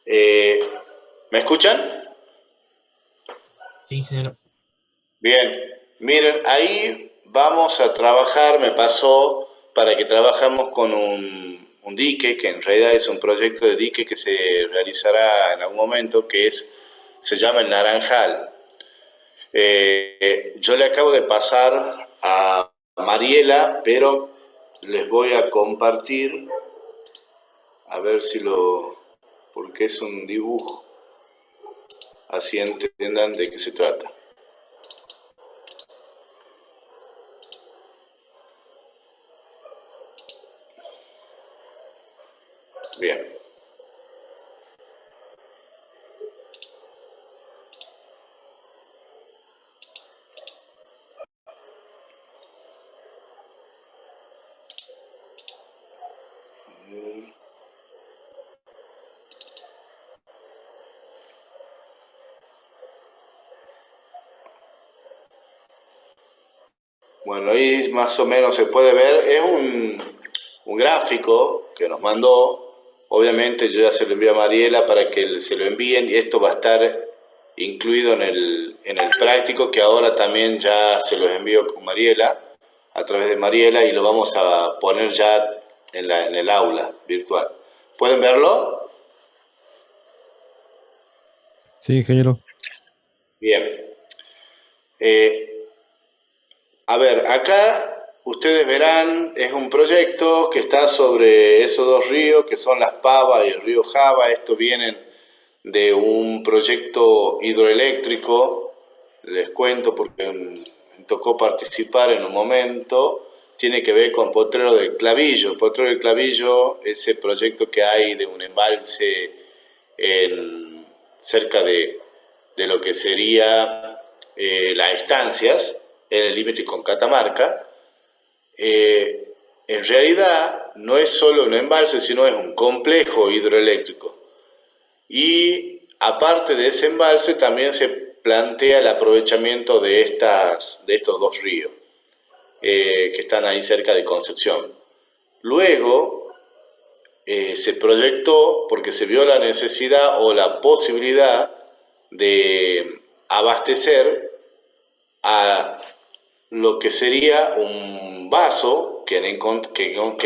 Eh, ¿Me escuchan? Sí, ingeniero. Bien. Miren, ahí vamos a trabajar, me pasó para que trabajamos con un dique, que en realidad es un proyecto de dique que se realizará en algún momento, se llama el Naranjal. Yo le acabo de pasar a Mariela, pero les voy a compartir, a ver si lo, porque es un dibujo, así entiendan de qué se trata. Bien. Bueno, ahí más o menos se puede ver, es un gráfico que nos mandó. Obviamente yo ya se lo envío a Mariela para que se lo envíen y esto va a estar incluido en el práctico que ahora también ya se los envío con Mariela, a través de Mariela y lo vamos a poner ya en el aula virtual. ¿Pueden verlo? Sí, ingeniero. Bien. Eh, A ver, acá ustedes verán, es un proyecto que está sobre esos dos ríos, que son las Pavas y el río Java. Estos vienen de un proyecto hidroeléctrico, les cuento porque me tocó participar en un momento, tiene que ver con Potrero del Clavillo. Potrero del Clavillo, ese proyecto que hay de un embalse en, cerca de lo que sería las estancias, en el límite con Catamarca. En realidad no es solo un embalse, sino es un complejo hidroeléctrico. Y aparte de ese embalse también se plantea el aprovechamiento de estos dos ríos que están ahí cerca de Concepción. Luego se proyectó porque se vio la necesidad o la posibilidad de abastecer a lo que sería un vaso que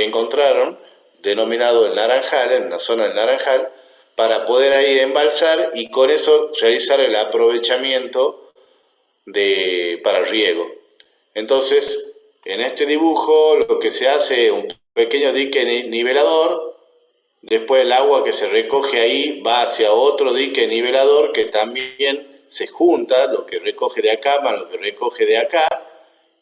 encontraron, denominado el Naranjal, en la zona del Naranjal, para poder ahí embalsar y con eso realizar el aprovechamiento para riego. Entonces, en este dibujo lo que se hace es un pequeño dique nivelador. Después el agua que se recoge ahí va hacia otro dique nivelador que también se junta, lo que recoge de acá más lo que recoge de acá,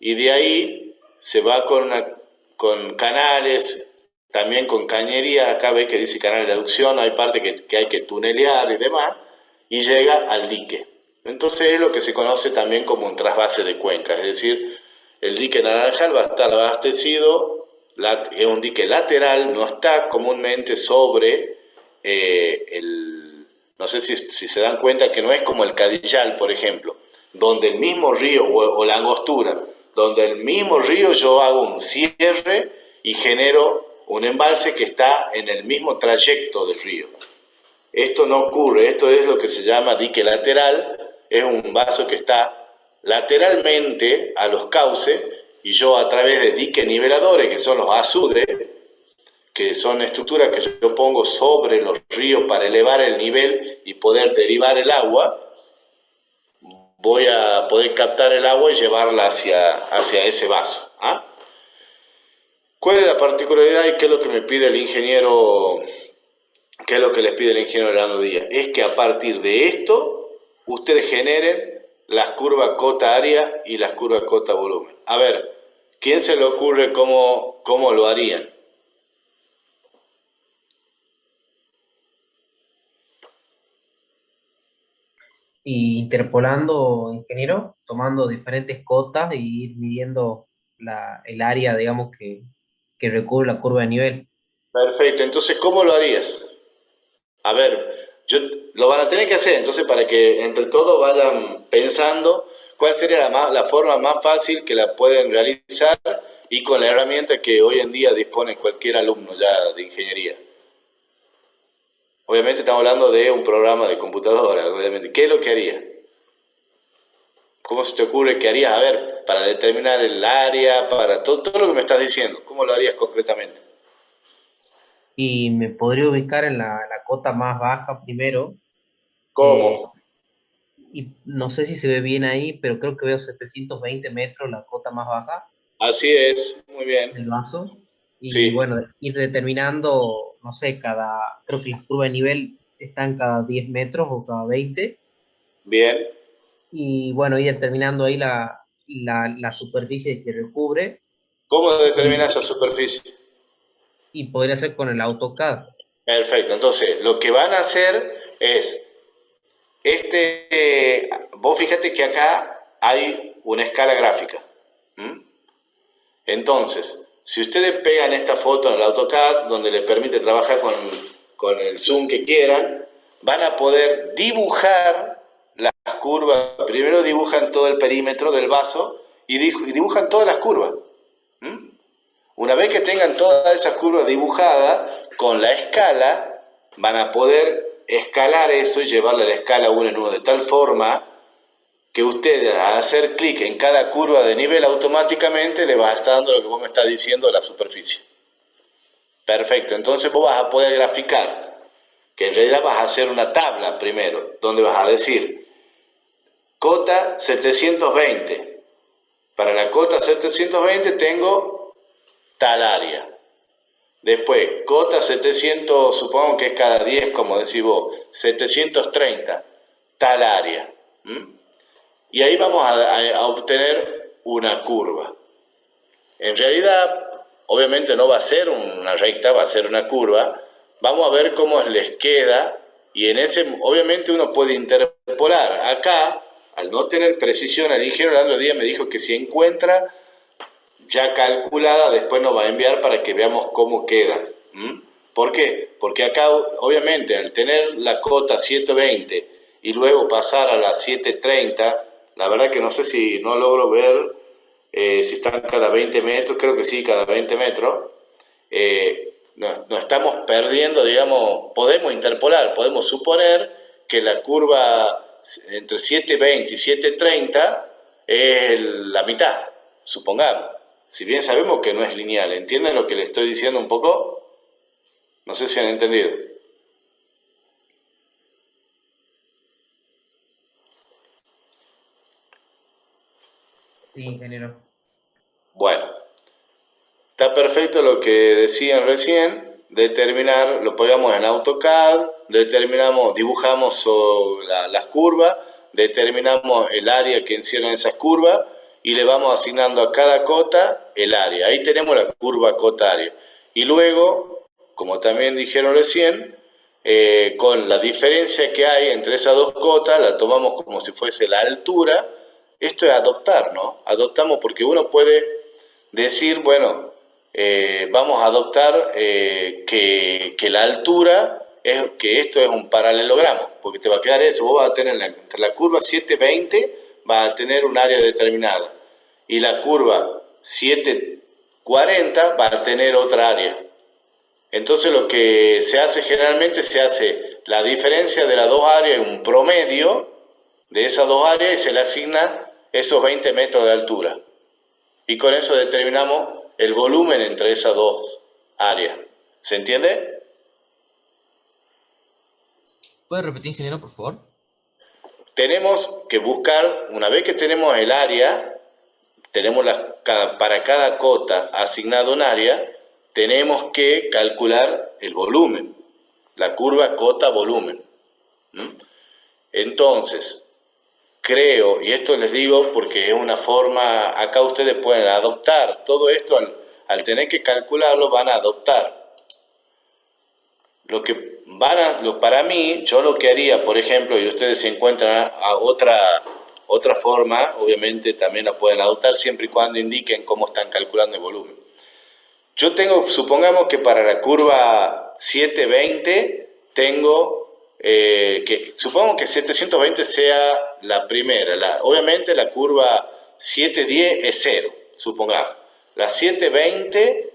y de ahí se va con canales, también con cañería. Acá ve que dice canal de aducción, hay parte que hay que tunelear y demás, y llega al dique. Entonces es lo que se conoce también como un trasvase de cuenca, es decir, el dique Naranjal va a estar abastecido, es un dique lateral, no está comúnmente sobre no sé si se dan cuenta que no es como el Cadillal, por ejemplo, donde el mismo río, o la Angostura, donde el mismo río yo hago un cierre y genero un embalse que está en el mismo trayecto del río. Esto no ocurre, esto es lo que se llama dique lateral, es un vaso que está lateralmente a los cauces y yo a través de diques niveladores, que son los azudes, que son estructuras que yo pongo sobre los ríos para elevar el nivel y poder derivar el agua, voy a poder captar el agua y llevarla hacia ese vaso. ¿Ah? ¿Cuál es la particularidad y qué es lo que me pide el ingeniero? ¿Qué es lo que les pide el ingeniero Hernando Díaz? Es que a partir de esto, ustedes generen las curvas cota área y las curvas cota volumen. A ver, ¿quién se le ocurre cómo lo harían? Y interpolando, ingeniero, tomando diferentes cotas y ir midiendo el área, digamos, que recubre la curva de nivel. Perfecto, entonces, ¿cómo lo harías? A ver, lo van a tener que hacer, entonces, para que entre todos vayan pensando cuál sería la forma más fácil que la pueden realizar y con la herramienta que hoy en día dispone cualquier alumno ya de ingeniería. Obviamente estamos hablando de un programa de computadora, obviamente. ¿Qué es lo que haría? ¿Cómo se te ocurre que harías? A ver, para determinar el área, para todo lo que me estás diciendo, ¿cómo lo harías concretamente? Y me podría ubicar en la cota más baja primero. eh, ¿Cómo? y no sé si se ve bien ahí, pero creo que veo 720 metros la cota más baja Así es, muy bien. del vaso. Y Sí, bueno, ir determinando, no sé, creo que la curva de nivel están cada 10 metros o cada 20. bien. Y bueno, ir determinando ahí la superficie que recubre. ¿Cómo Y, determinas esa superficie? y podría ser con el AutoCAD. Perfecto, entonces lo que van a hacer es, vos fíjate que acá hay una escala gráfica. ¿M? Entonces, si ustedes pegan esta foto en el AutoCAD, donde les permite trabajar con el zoom que quieran, van a poder dibujar las curvas. Primero dibujan todo el perímetro del vaso y dibujan todas las curvas. ¿M? Una vez que tengan todas esas curvas dibujadas, con la escala van a poder escalar eso y llevarle la escala uno en uno de tal forma que usted al hacer clic en cada curva de nivel automáticamente le va a estar dando lo que vos me estás diciendo de la superficie. Perfecto, entonces vos vas a poder graficar, que en realidad vas a hacer una tabla primero, donde vas a decir cota 720. Para la cota 720 tengo tal área. Después, cota 700, supongo que es cada 10, como decís vos, 730, tal área. ¿Mm? Y ahí vamos a obtener una curva. En realidad, obviamente no va a ser una recta, va a ser una curva. Vamos a ver cómo les queda y en ese, obviamente uno puede interpolar. Acá, al no tener precisión, el ingeniero Leandro Díaz me dijo que si encuentra ya calculada, después nos va a enviar para que veamos cómo queda. ¿Mm? ¿Por qué? Porque acá, obviamente, al tener la cota 720 y luego pasar a la 730, la verdad que no sé si no logro ver si están cada 20 metros, creo que sí, cada 20 metros. Nos estamos perdiendo, digamos, podemos interpolar, podemos suponer que la curva entre 720 y 730 es la mitad, supongamos. Si bien sabemos que no es lineal, ¿entienden lo que le estoy diciendo un poco? No sé si han entendido. Sí, ingeniero. Bueno, está perfecto lo que decían recién, determinar, lo pegamos en AutoCAD, determinamos, dibujamos las curvas, determinamos el área que encierran esas curvas y le vamos asignando a cada cota el área. Ahí tenemos la curva cota área. Y luego, como también dijeron recién, con la diferencia que hay entre esas dos cotas, la tomamos como si fuese la altura. Esto es adoptar, ¿no? Adoptamos porque uno puede decir, bueno, vamos a adoptar que la altura, es que esto es un paralelogramo, porque te va a quedar eso, vos vas a tener entre la curva 720, vas a tener un área determinada, y la curva 740 va a tener otra área. Entonces lo que se hace generalmente, se hace la diferencia de las dos áreas, un promedio de esas dos áreas y se le asigna esos 20 metros de altura. Y con eso determinamos el volumen entre esas dos áreas. ¿Se entiende? ¿Puede repetir, ingeniero, por favor? Tenemos que buscar, una vez que tenemos el área, tenemos para cada cota asignado un área, tenemos que calcular el volumen, la curva cota-volumen. ¿Mm? Entonces, creo, y esto les digo porque es una forma, acá ustedes pueden adoptar, todo esto al tener que calcularlo van a adoptar. Para mí, yo lo que haría, por ejemplo, y ustedes se encuentran a otra forma, obviamente también la pueden adoptar siempre y cuando indiquen cómo están calculando el volumen. Yo tengo, supongamos que para la curva 720 tengo, supongo que 720 sea la primera, obviamente la curva 710 es cero, supongamos. La 720,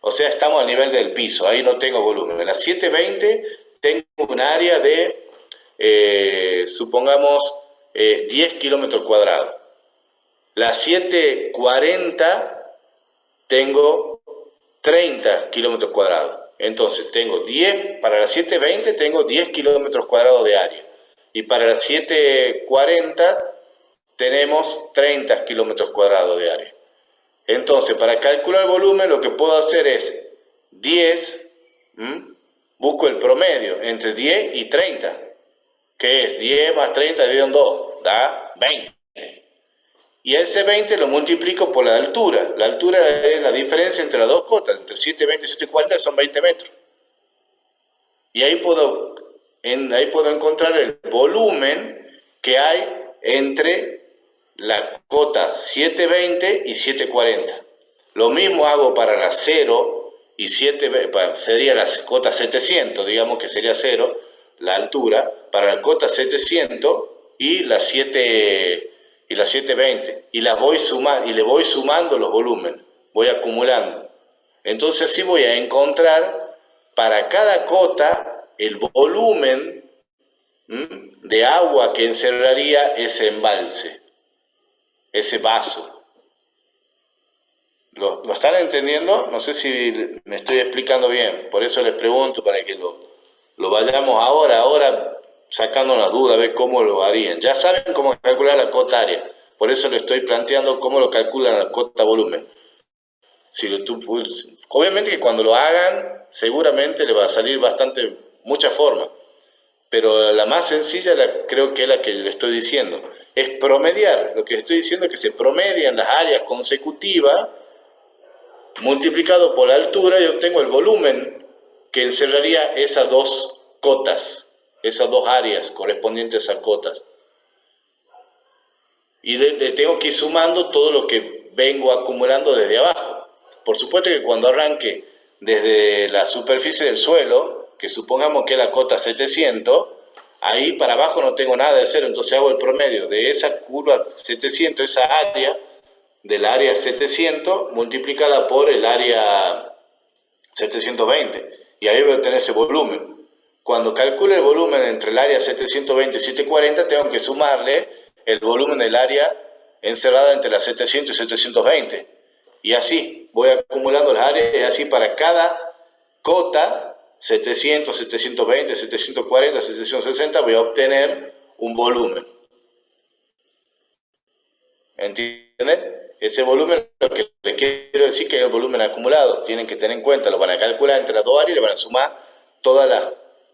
o sea, estamos al nivel del piso, ahí no tengo volumen. La 720 tengo un área de, supongamos, 10 kilómetros cuadrados. La 740 tengo 30 kilómetros cuadrados. Entonces tengo 10, para la 720 tengo 10 kilómetros cuadrados de área. Y para la 740 tenemos 30 kilómetros cuadrados de área. Entonces, para calcular el volumen, lo que puedo hacer es 10, busco el promedio entre 10 y 30, que es 10 más 30 dividido en 2, da 20. Y ese 20 lo multiplico por la altura. La altura es la diferencia entre las dos cotas, entre 720 y 740 son 20 metros. Y ahí puedo encontrar el volumen que hay entre la cota 720 y 740. Lo mismo hago para la 0 y 7, sería la cota 700, digamos que sería 0, la altura, para la cota 700 y la 720. Y las voy sumando, y le voy sumando los volúmenes, voy acumulando. Entonces así voy a encontrar para cada cota el volumen de agua que encerraría ese embalse, ese vaso. ¿Lo están entendiendo? No sé si me estoy explicando bien, por eso les pregunto para que lo vayamos ahora sacando una duda, a ver cómo lo harían. Ya saben cómo calcular la cota área, por eso les estoy planteando cómo lo calculan la cota volumen. Obviamente que cuando lo hagan, seguramente le va a salir muchas formas, pero la más sencilla creo que es la que le estoy diciendo. Es promediar, lo que estoy diciendo es que se promedian las áreas consecutivas multiplicado por la altura y obtengo el volumen que encerraría esas dos cotas, esas dos áreas correspondientes a cotas. Y le tengo que ir sumando todo lo que vengo acumulando desde abajo. Por supuesto que cuando arranque desde la superficie del suelo, que supongamos que es la cota 700, ahí para abajo no tengo nada de cero, entonces hago el promedio de esa curva 700, esa área, del área 700 multiplicada por el área 720, y ahí voy a obtener ese volumen. Cuando calcule el volumen entre el área 720 y 740, tengo que sumarle el volumen del área encerrada entre las 700 y 720, y así voy acumulando las áreas, y así para cada cota 700, 720, 740, 760 voy a obtener un volumen. ¿Entienden? Ese volumen, lo que les quiero decir que es el volumen acumulado. Tienen que tener en cuenta, lo van a calcular entre las dos áreas y le van a sumar todos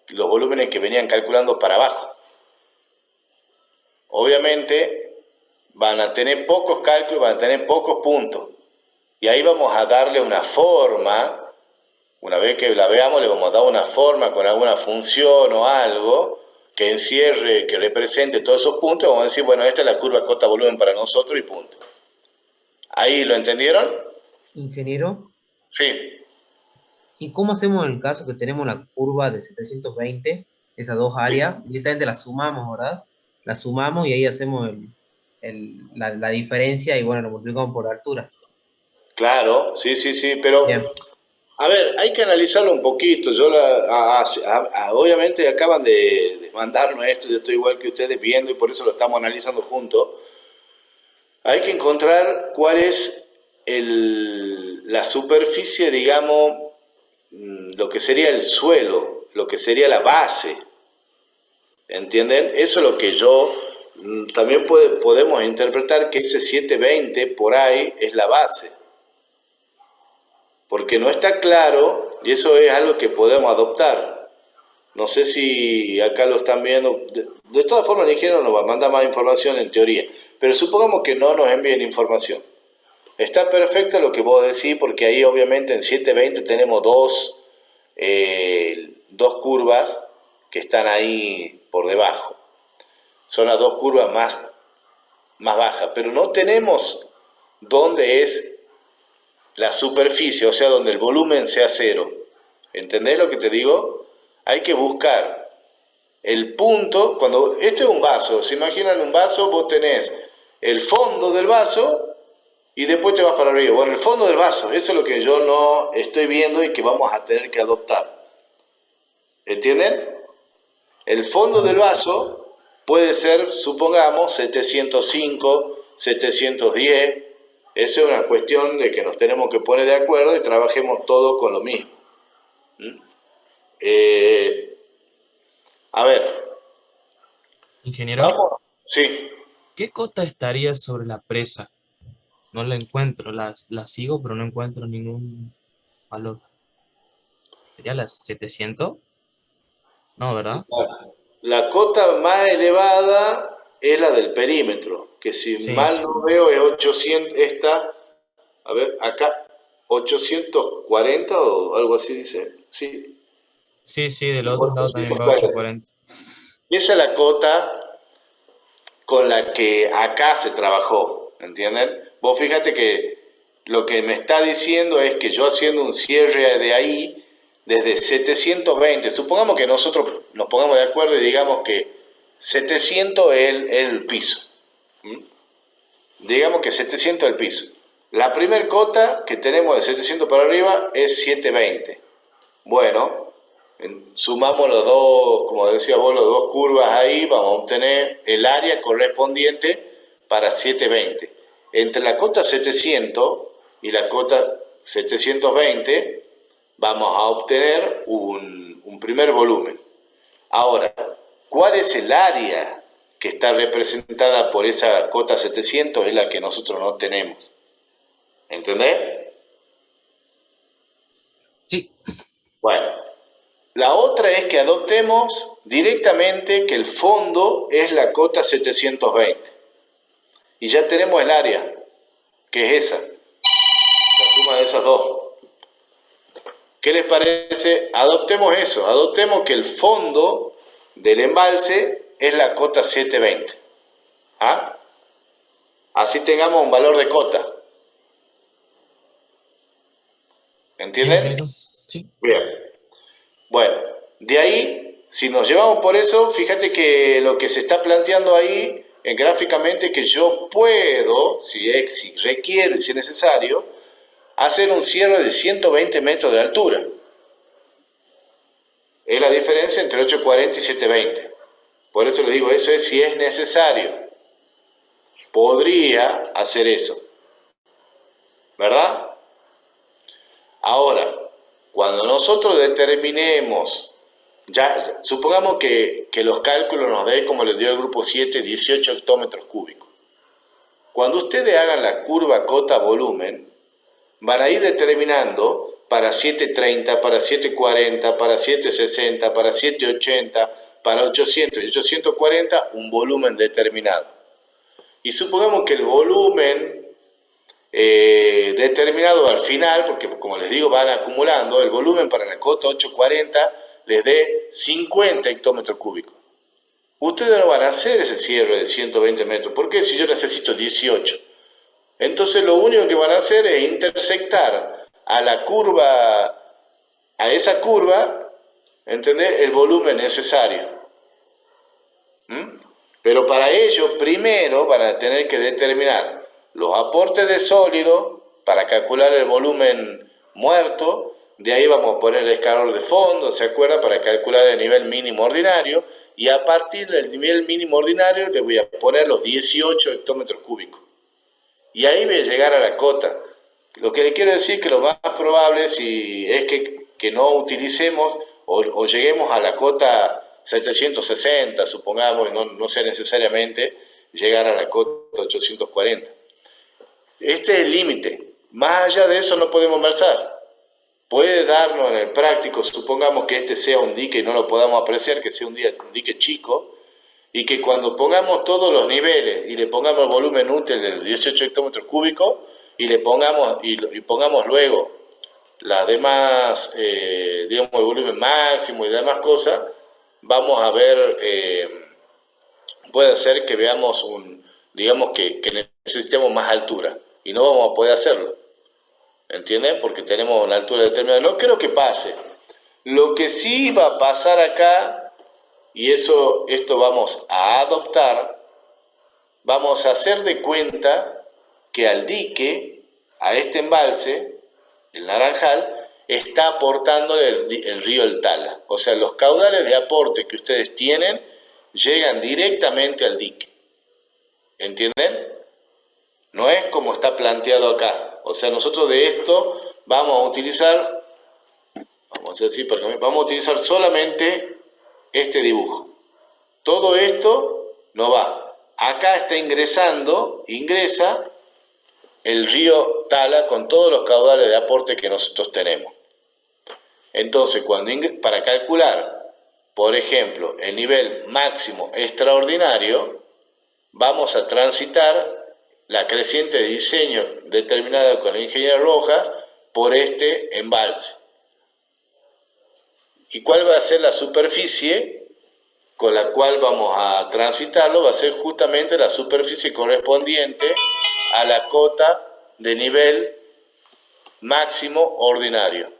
los volúmenes que venían calculando para abajo. Obviamente van a tener pocos cálculos, van a tener pocos puntos. Y ahí vamos a darle una forma, una vez que la veamos le vamos a dar una forma con alguna función o algo que encierre, que represente todos esos puntos. Vamos a decir, bueno, esta es la curva cota-volumen para nosotros y punto. ¿Ahí lo entendieron? Ingeniero, Sí. ¿y cómo hacemos en el caso que tenemos la curva de 720, esas dos áreas? Directamente las sumamos, ¿verdad? Las sumamos y ahí hacemos la diferencia y bueno, lo multiplicamos por altura. Claro, sí, pero Bien. a ver, hay que analizarlo un poquito. Obviamente acaban de mandarnos esto, yo estoy igual que ustedes viendo y por eso lo estamos analizando juntos. Hay que encontrar cuál es la superficie, digamos, lo que sería el suelo, lo que sería la base. ¿Entienden? Eso es lo que también podemos interpretar que ese 720 por ahí es la base. Porque no está claro, y eso es algo que podemos adoptar. No sé si acá lo están viendo. De todas formas, el ingeniero nos va a mandar más información en teoría. Pero supongamos que no nos envíen información. Está perfecto lo que vos decís, porque ahí obviamente en 720 tenemos dos curvas que están ahí por debajo. Son las dos curvas más bajas. Pero no tenemos dónde es la superficie, o sea, donde el volumen sea cero. ¿Entendés lo que te digo? Hay que buscar el punto. Cuando este es un vaso, ¿se imaginan un vaso? Vos tenés el fondo del vaso y después te vas para arriba. Bueno, el fondo del vaso, eso es lo que yo no estoy viendo y que vamos a tener que adoptar. ¿Entienden? El fondo del vaso puede ser, supongamos, 705, 710. Esa es una cuestión de que nos tenemos que poner de acuerdo y trabajemos todo con lo mismo. A ver, Ingeniero, vamos. Sí, ¿qué cota estaría sobre la presa? No la encuentro, la sigo, pero no encuentro ningún valor. ¿Sería las 700? No, ¿verdad? la cota más elevada es la del perímetro, que si Sí, mal no veo es 800, esta, a ver, acá, 840 o algo así dice. Sí, sí, sí, del otro lado también va 840. 840. Y esa es la cota con la que acá se trabajó, ¿entienden? Vos fíjate que lo que me está diciendo es que yo haciendo un cierre de ahí, desde 720, supongamos que nosotros nos pongamos de acuerdo y digamos que 700 es el piso. ¿Mm? Digamos que 700 es el piso. La primer cota que tenemos de 700 para arriba es 720. Bueno, sumamos los dos, como decía vos, los dos curvas ahí, vamos a obtener el área correspondiente para 720. Entre la cota 700 y la cota 720 vamos a obtener un primer volumen. Ahora, ¿cuál es el área que está representada por esa cota 700? Es la que nosotros no tenemos. ¿Entendés? Sí, Bueno, la otra es que adoptemos directamente que el fondo es la cota 720. Y ya tenemos el área, que es esa, la suma de esas dos. ¿Qué les parece? Adoptemos eso, adoptemos que el fondo del embalse es la cota 720. ¿Ah? Así tengamos un valor de cota. bien, ¿Entienden? ingeniero. Sí, Bien. Bueno, de ahí, si nos llevamos por eso, fíjate que lo que se está planteando ahí gráficamente que yo puedo, si requiere, si es necesario, hacer un cierre de 120 metros de altura. Es la diferencia entre 840 y 720. Por eso les digo, eso es si es necesario. Podría hacer eso. ¿Verdad? Ahora, cuando nosotros determinemos, ya supongamos que los cálculos nos den, como les dio el grupo 7, 18 hectómetros cúbicos. Cuando ustedes hagan la curva cota-volumen, van a ir determinando para 730, para 740, para 760, para 780, para 800 y 840 un volumen determinado. Y supongamos que el volumen determinado al final, porque como les digo van acumulando, el volumen para la cota 840 les dé 50 hectómetros cúbicos. Ustedes no van a hacer ese cierre de 120 metros, porque si yo necesito 18, entonces lo único que van a hacer es intersectar a la curva, a esa curva, ¿entendés? El volumen necesario. ¿Mm? Pero para ello primero van a tener que determinar los aportes de sólido para calcular el volumen muerto. De ahí vamos a poner el escalón de fondo, ¿se acuerda? Para calcular el nivel mínimo ordinario. Y a partir del nivel mínimo ordinario le voy a poner los 18 hectómetros cúbicos. Y ahí voy a llegar a la cota. Lo que le quiero decir es que lo más probable si es que no utilicemos o lleguemos a la cota 760, supongamos, y no sea necesariamente llegar a la cota 840. Este es el límite. Más allá de eso no podemos embalsar. Puede darnos en el práctico, supongamos que este sea un dique y no lo podamos apreciar, que sea un dique chico, y que cuando pongamos todos los niveles y le pongamos el volumen útil de 18 hectómetros cúbicos y le pongamos, y pongamos luego las demás, digamos, el volumen máximo y demás cosas, vamos a ver, puede ser que veamos digamos que necesitemos más altura y no vamos a poder hacerlo. ¿Entienden? Porque tenemos una altura determinada. No creo que pase. Lo que sí va a pasar acá, y esto vamos a adoptar, vamos a hacer de cuenta que al dique, a este embalse, el Naranjal, está aportando el río El Tala. O sea, los caudales de aporte que ustedes tienen llegan directamente al dique. ¿Entienden? No es como está planteado acá. O sea, nosotros de esto vamos a utilizar, vamos a utilizar solamente este dibujo. Todo esto no va. Acá está ingresa el río Tala con todos los caudales de aporte que nosotros tenemos. Entonces, para calcular, por ejemplo, el nivel máximo extraordinario, vamos a transitar la creciente de diseño determinada con el ingeniero Rojas por este embalse. ¿Y cuál va a ser la superficie con la cual vamos a transitarlo? Va a ser justamente la superficie correspondiente a la cota de nivel máximo ordinario.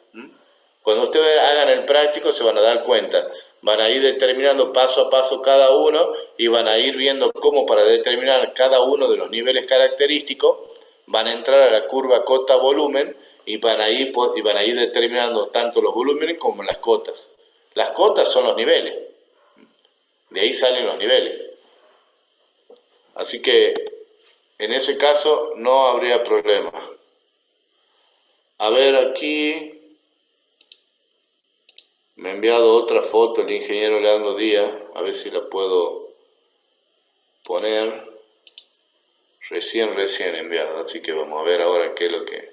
Cuando ustedes hagan el práctico se van a dar cuenta, van a ir determinando paso a paso cada uno y van a ir viendo cómo para determinar cada uno de los niveles característicos van a entrar a la curva cota-volumen y van a ir determinando tanto los volúmenes como las cotas. Las cotas son los niveles, de ahí salen los niveles. Así que en ese caso no habría problema. A ver aquí. Me ha enviado otra foto el ingeniero Leandro Díaz, a ver si la puedo poner. Recién enviada, así que vamos a ver ahora qué es lo que...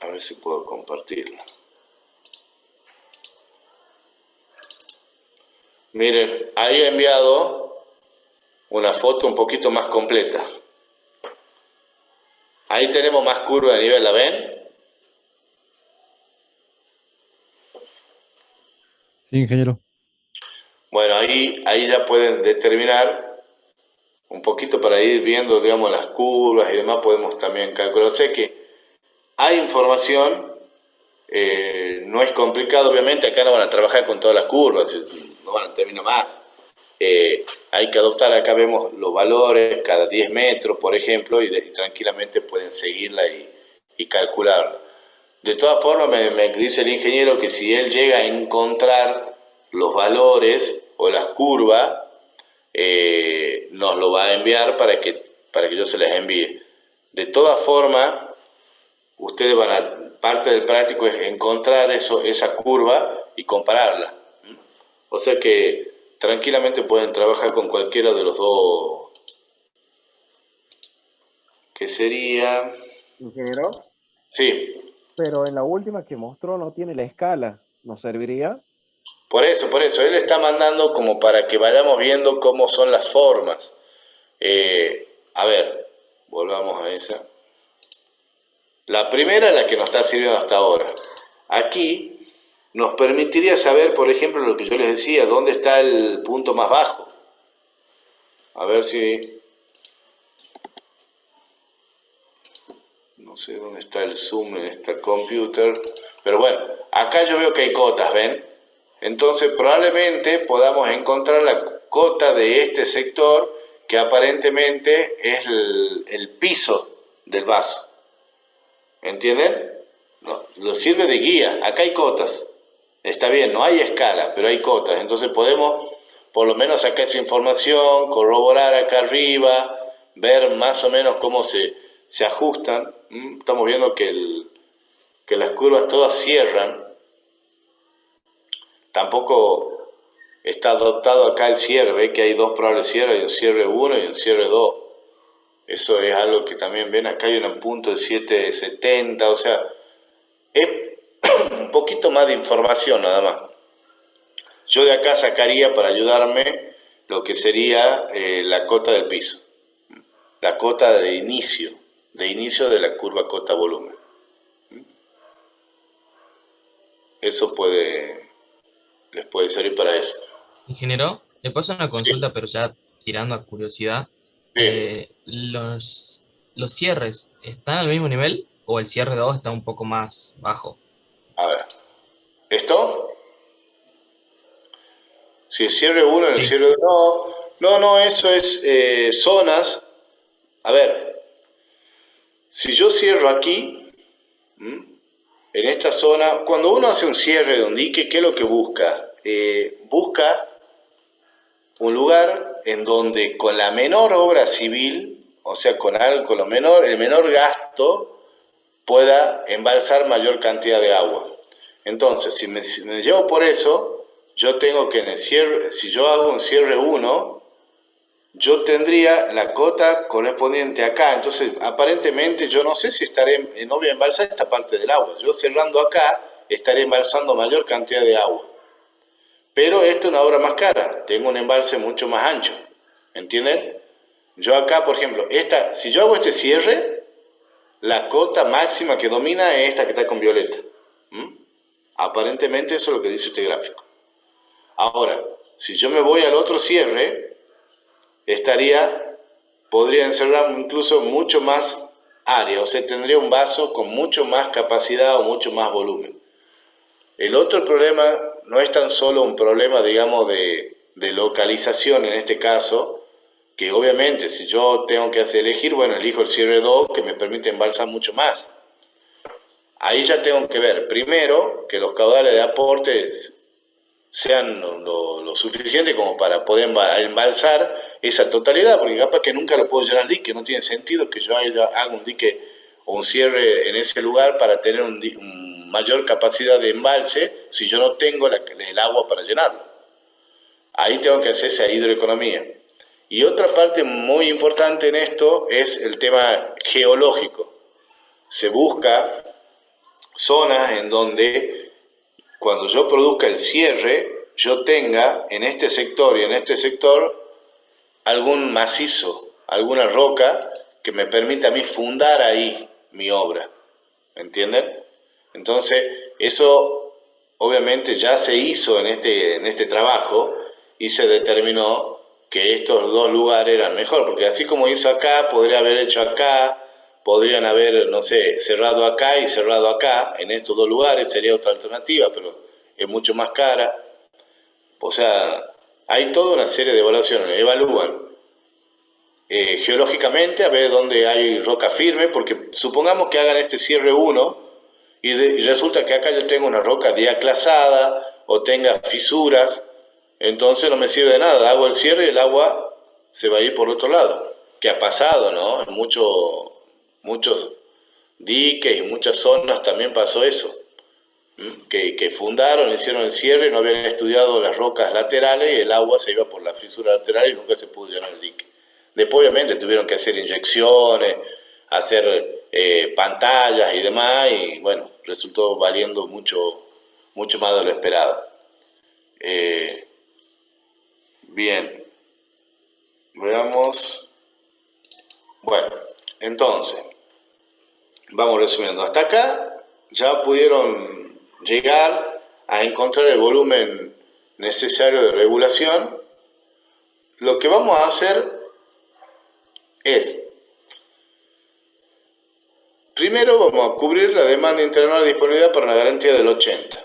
A ver si puedo compartirla. Miren, ahí he enviado una foto un poquito más completa. Ahí tenemos más curva de nivel, ¿la ven? Sí, ingeniero. Bueno, ahí ya pueden determinar un poquito para ir viendo, digamos, las curvas y demás, podemos también calcular. O sea que hay información, no es complicado, obviamente, acá no van a trabajar con todas las curvas, no van a terminar más. Hay que adoptar, acá vemos los valores cada 10 metros, por ejemplo, y tranquilamente pueden seguirla y calcularla. De todas formas, me dice el ingeniero que si él llega a encontrar los valores o las curvas, nos lo va a enviar para que yo se les envíe. De todas formas, ustedes parte del práctico es encontrar esa curva y compararla. O sea que tranquilamente pueden trabajar con cualquiera de los dos. ¿Qué sería? Ingeniero, Sí. pero en la última que mostró no tiene la escala. ¿Nos serviría? Por eso, él está mandando como para que vayamos viendo cómo son las formas. A ver, volvamos a esa. La primera es la que nos está sirviendo hasta ahora. Aquí nos permitiría saber, por ejemplo, lo que yo les decía, dónde está el punto más bajo. A ver si... No sé dónde está el zoom en esta computer. Pero bueno, acá yo veo que hay cotas, ¿ven? Entonces probablemente podamos encontrar la cota de este sector que aparentemente es el piso del vaso. ¿Entienden? No, lo sirve de guía. Acá hay cotas. Está bien, no hay escala, pero hay cotas. Entonces podemos por lo menos sacar esa información, corroborar acá arriba, ver más o menos cómo se ajustan. Estamos viendo que las curvas todas cierran. Tampoco está adoptado acá el cierre, ve que hay dos probables cierres, hay un cierre 1 y un cierre 2. Eso es algo que también ven, acá hay un punto de 770, o sea, es un poquito más de información nada más. Yo de acá sacaría para ayudarme lo que sería la cota del piso, la cota de inicio de la curva cota volumen. Eso les puede servir para eso. Ingeniero, te paso una consulta, Sí. pero ya tirando a curiosidad. Sí. ¿Los cierres están al mismo nivel o el cierre 2 está un poco más bajo? A ver, ¿esto? Si el cierre 1 en el Sí, cierre 2, no, eso es zonas. A ver, Si yo cierro aquí, en esta zona, cuando uno hace un cierre de un dique, ¿qué es lo que busca? Busca un lugar en donde con la menor obra civil, o sea, con el menor gasto, pueda embalsar mayor cantidad de agua. Entonces, si me llevo por eso, yo tengo que en el cierre, si yo hago un cierre 1, yo tendría la cota correspondiente acá. Entonces, aparentemente, yo no sé si no voy a embalsar esta parte del agua. Yo cerrando acá, estaré embalsando mayor cantidad de agua. Pero esto es una obra más cara. Tengo un embalse mucho más ancho. ¿Entienden? Yo acá, por ejemplo, si yo hago este cierre, la cota máxima que domina es esta que está con violeta. Aparentemente eso es lo que dice este gráfico. Ahora, si yo me voy al otro cierre, podría encerrar incluso mucho más área, o sea, tendría un vaso con mucho más capacidad o mucho más volumen. El otro problema no es tan solo un problema, digamos, de localización en este caso, que obviamente si yo tengo que elegir, bueno, elijo el cierre 2 que me permite embalsar mucho más. Ahí ya tengo que ver, primero, que los caudales de aporte sean lo suficiente como para poder embalsar esa totalidad, porque capaz que nunca lo puedo llenar al dique, no tiene sentido que yo haga un dique o un cierre en ese lugar para tener un mayor capacidad de embalse si yo no tengo el agua para llenarlo. Ahí tengo que hacer esa hidroeconomía. Y otra parte muy importante en esto es el tema geológico. Se busca zonas en donde cuando yo produzca el cierre, yo tenga en este sector y en este sector algún macizo, alguna roca que me permita a mí fundar ahí mi obra. ¿Entienden? Entonces, eso obviamente ya se hizo en este trabajo y se determinó que estos dos lugares eran mejor, porque así como hizo acá, podría haber hecho acá, podrían haber, no sé, cerrado acá y cerrado acá, en estos dos lugares sería otra alternativa, pero es mucho más cara. O sea, hay toda una serie de evaluaciones, evalúan geológicamente a ver dónde hay roca firme, porque supongamos que hagan este cierre 1 y resulta que acá yo tengo una roca diaclasada o tenga fisuras, entonces no me sirve de nada, hago el cierre y el agua se va a ir por otro lado, que ha pasado, ¿no? En muchos diques y muchas zonas también pasó eso, que fundaron, hicieron el cierre y no habían estudiado las rocas laterales y el agua se iba por la fisura lateral y nunca se pudo llenar el dique. Después obviamente tuvieron que hacer inyecciones, hacer pantallas y demás, y bueno, resultó valiendo mucho más de lo esperado. Bien, veamos. Bueno, entonces, vamos resumiendo. Hasta acá ya pudieron llegar a encontrar el volumen necesario de regulación. Lo que vamos a hacer es, primero vamos a cubrir la demanda interna de disponibilidad para una garantía del 80.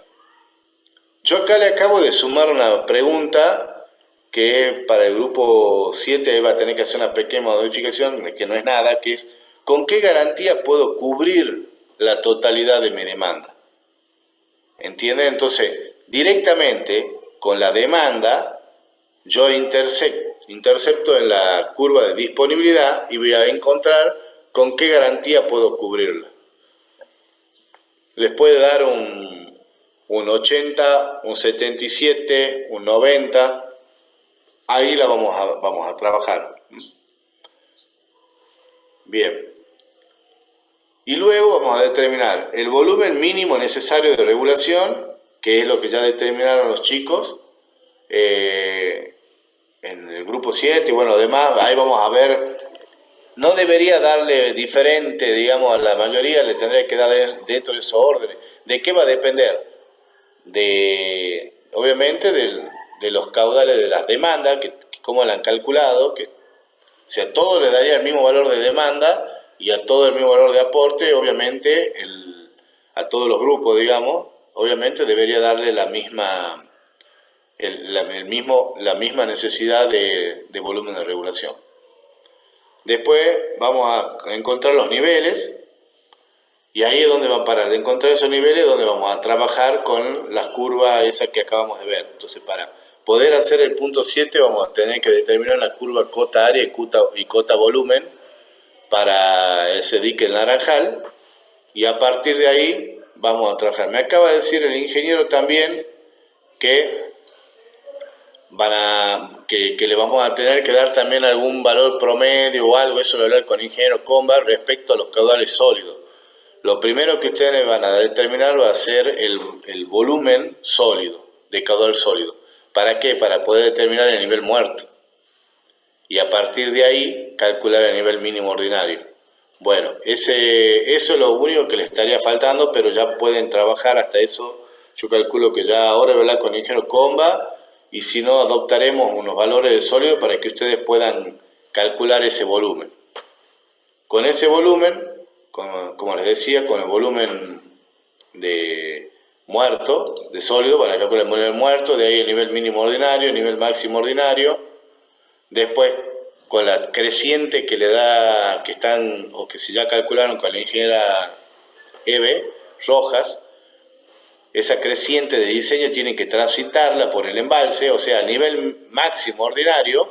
Yo acá le acabo de sumar una pregunta que para el grupo 7 va a tener que hacer una pequeña modificación, que no es nada, que es ¿con qué garantía puedo cubrir la totalidad de mi demanda? ¿Entienden? Entonces, directamente con la demanda, yo intercepto en la curva de disponibilidad y voy a encontrar con qué garantía puedo cubrirla. Les puede dar un 80, un 77, un 90, ahí la vamos a trabajar. Bien. Y luego vamos a determinar el volumen mínimo necesario de regulación, que es lo que ya determinaron los chicos en el grupo 7, y bueno, además ahí vamos a ver, no debería darle diferente, digamos, a la mayoría, le tendría que dar dentro de esos órdenes. ¿De qué va a depender? Obviamente de los caudales de las demandas, que cómo la han calculado, que si a todos les daría el mismo valor de demanda y a todo el mismo valor de aporte, obviamente a todos los grupos, digamos, obviamente debería darle la misma necesidad de volumen de regulación. Después vamos a encontrar los niveles Y ahí es donde van para de encontrar esos niveles, donde vamos a trabajar con las curvas esas que acabamos de ver. Entonces, para poder hacer el punto 7, vamos a tener que determinar la curva cota área y cota volumen para ese dique naranjal, y a partir de ahí vamos a trabajar. Me acaba de decir el ingeniero también que que le vamos a tener que dar también algún valor promedio o algo. Eso lo voy a hablar con el ingeniero Comba respecto a los caudales sólidos. Lo primero que ustedes van a determinar va a ser el volumen sólido, de caudal sólido. ¿Para qué? Para poder determinar el nivel muerto. Y a partir de ahí calcular el nivel mínimo ordinario. Bueno, eso es lo único que les estaría faltando, pero ya pueden trabajar hasta eso. Yo calculo que ya ahora voy a hablar con el ingeniero Comba, y si no, adoptaremos unos valores de sólido para que ustedes puedan calcular ese volumen. Con ese volumen, como les decía, con el volumen de muerto, de sólido, van a calcular el volumen muerto, de ahí el nivel mínimo ordinario, el nivel máximo ordinario. Después, con la creciente que le da, que están, o que se ya calcularon con la ingeniera Eve Rojas, esa creciente de diseño tienen que transitarla por el embalse, o sea, a nivel máximo ordinario,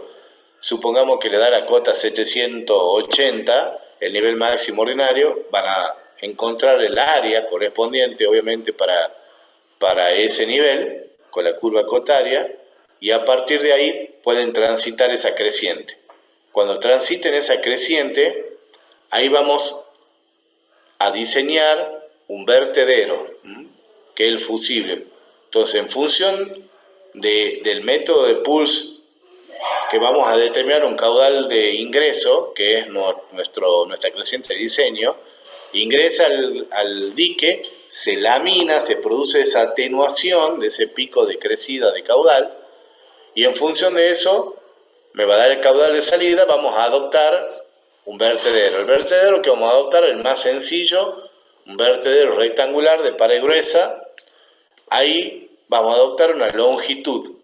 supongamos que le da la cota 780, el nivel máximo ordinario, van a encontrar el área correspondiente, obviamente, para ese nivel, con la curva cotaria, y a partir de ahí pueden transitar esa creciente. Cuando transiten esa creciente, ahí vamos a diseñar un vertedero, que es el fusible. Entonces, en función del método de Puls, que vamos a determinar un caudal de ingreso, que es nuestra creciente de diseño, ingresa al dique, se lamina, se produce esa atenuación de ese pico de crecida de caudal, y en función de eso me va a dar el caudal de salida. Vamos a adoptar un vertedero. El vertedero que vamos a adoptar es el más sencillo, un vertedero rectangular de pared gruesa. Ahí vamos a adoptar una longitud.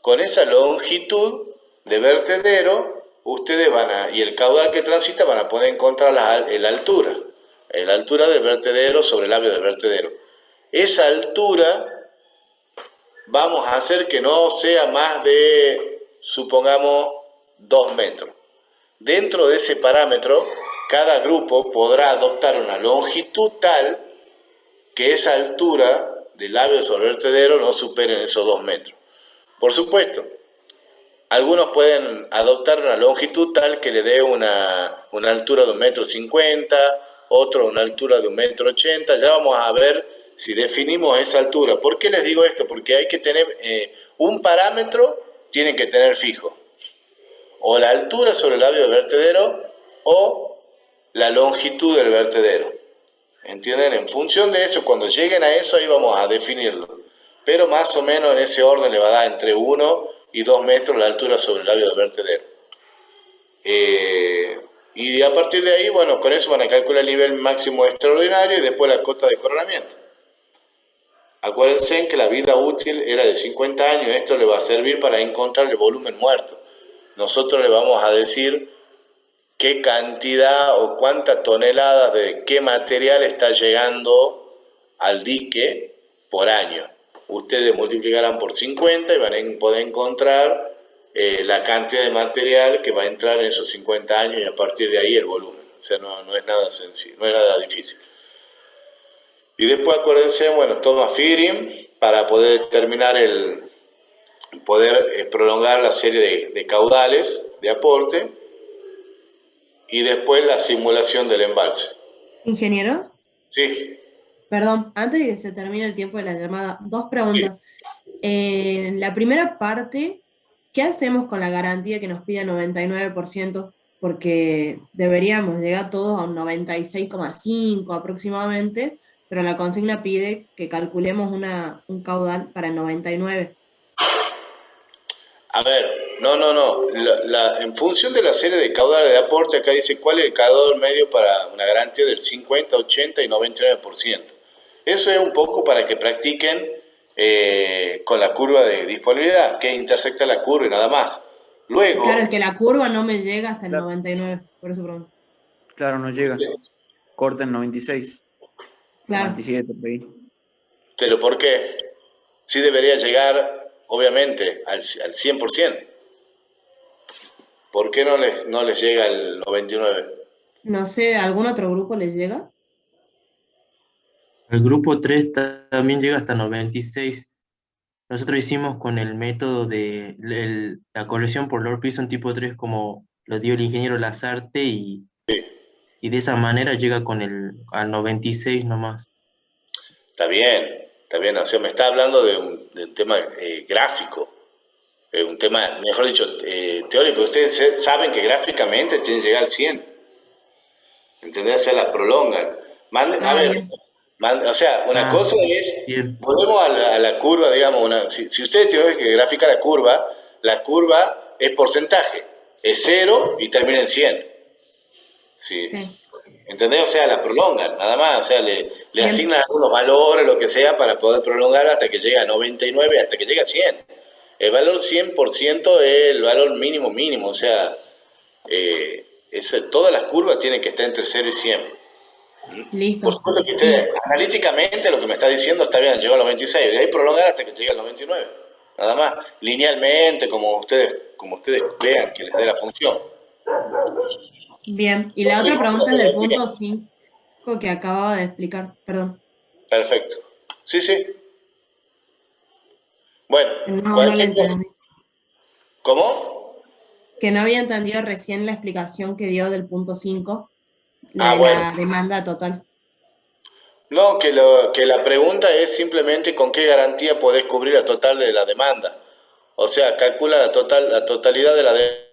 Con esa longitud de vertedero, ustedes y el caudal que transita van a poder encontrar la altura del vertedero sobre el labio del vertedero. Esa altura vamos a hacer que no sea más de, supongamos, 2 metros. Dentro de ese parámetro, cada grupo podrá adoptar una longitud tal que esa altura del labio sobre el vertedero no supere esos 2 metros. Por supuesto, algunos pueden adoptar una longitud tal que le dé una altura de 1,50 m, otro una altura de 1,80 m. Ya vamos a ver si definimos esa altura. ¿Por qué les digo esto? Porque hay que tener un parámetro, tienen que tener fijo. O la altura sobre el labio del vertedero o la longitud del vertedero. ¿Entienden? En función de eso, cuando lleguen a eso, ahí vamos a definirlo. Pero más o menos en ese orden le va a dar entre 1 y 2 metros la altura sobre el labio del vertedero. Y a partir de ahí, bueno, con eso van a calcular el nivel máximo extraordinario y después la cota de coronamiento. Acuérdense que la vida útil era de 50 años, esto le va a servir para encontrar el volumen muerto. Nosotros le vamos a decir qué cantidad o cuántas toneladas de qué material está llegando al dique por año. Ustedes multiplicarán por 50 y van a poder encontrar la cantidad de material que va a entrar en esos 50 años, y a partir de ahí el volumen. O sea, no es nada sencillo, no es nada difícil. Y después acuérdense, bueno, toma feeding para poder determinar prolongar la serie de caudales de aporte, y después la simulación del embalse. Ingeniero, Sí. perdón, antes de que se termine el tiempo de la llamada, 2 preguntas. En la primera parte, ¿qué hacemos con la garantía que nos pide 99%? Porque deberíamos llegar todos a un 96,5 aproximadamente, pero la consigna pide que calculemos un caudal para el 99. A ver, no. En función de la serie de caudales de aporte, acá dice cuál es el caudal medio para una garantía del 50, 80 y 99%. Eso es un poco para que practiquen con la curva de disponibilidad, que intersecta la curva y nada más. Luego, Claro, es que la curva no me llega hasta el 99, por eso pregunto. Claro, no llega. corta en 96, Claro. 97 por ahí. ¿Pero por qué? Sí debería llegar, obviamente, al 100%. ¿Por qué no les llega al 99%? No sé, ¿algún otro grupo les llega? El grupo 3 también llega hasta 96. Nosotros hicimos con el método de la corrección por Lord Pearson tipo 3 como lo dio el ingeniero Lazarte y de esa manera llega al 96 nomás. Está bien. O sea, me está hablando de un tema gráfico, un tema, mejor dicho, teórico. Ustedes saben que gráficamente tienen que llegar al 100. ¿Entendés? O sea, la prolongan. A ver, Bien. o sea, una Ah, cosa es, bien. volvemos a la curva, digamos, si ustedes tienen que graficar la curva es porcentaje, es 0 y termina en 100. Sí. Sí. ¿Entendés? O sea, la prolongan, nada más, o sea, le Bien. asignan algunos valores, lo que sea, para poder prolongar hasta que llegue a 99, hasta que llegue a 100. El valor 100% es el valor mínimo, o sea, todas las curvas tienen que estar entre 0 y 100. Listo. Por supuesto que ustedes, analíticamente, lo que me está diciendo está bien, llegó al 96, de ahí prolongar hasta que llegue al 99. Nada más, linealmente, como ustedes vean que les dé la función. Bien. Y la otra pregunta es del punto 5 que acababa de explicar. Perdón. Perfecto. Sí. Bueno, No la cualquier cosa. entendí. ¿Cómo? Que no había entendido recién la explicación que dio del punto 5, Ah, de bueno. la demanda total. No, que la pregunta es simplemente con qué garantía podés cubrir el total de la demanda. O sea, calcula la totalidad de la demanda